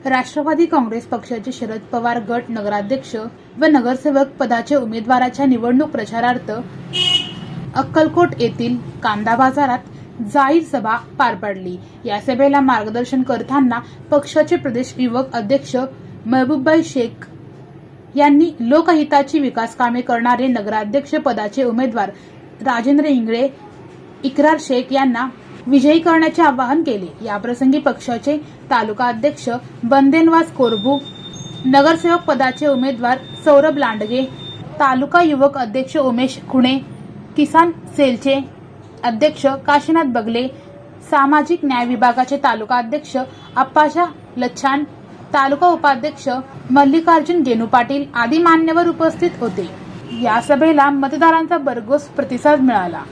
राष्ट्रवादी काँग्रेस पक्षाचे शरद पवार गट नगराध्यक्ष व नगरसेवक पदाचे उमेदवाराच्या निवडणूक प्रचारार्थ अक्कलकोट येथील कांदा बाजारात जाहीर सभा पार पडली। या सभेला मार्गदर्शन करताना पक्षाचे प्रदेश युवक अध्यक्ष महबूबभाई शेख यांनी लोकहिताची विकास कामे करणारे नगराध्यक्ष पदाचे उमेदवार राजेंद्र इंगळे, इकरार शेख यांना विजयी करण्याचे आवाहन केले। याप्रसंगी पक्षाचे तालुका अध्यक्ष बंदेनवास कोरबू, नगरसेवक पदाचे उमेदवार सौरभ लांडगे, तालुका युवक अध्यक्ष उमेश खुणे, किसान सेलचे अध्यक्ष काशीनाथ बगले, सामाजिक न्याय विभागाचे तालुका अध्यक्ष अप्पाशा लच्छान, तालुका उपाध्यक्ष मल्लिकार्जुन गेनू पाटील आदी मान्यवर उपस्थित होते। या सभेला मतदारांचा भरघोस प्रतिसाद मिळाला।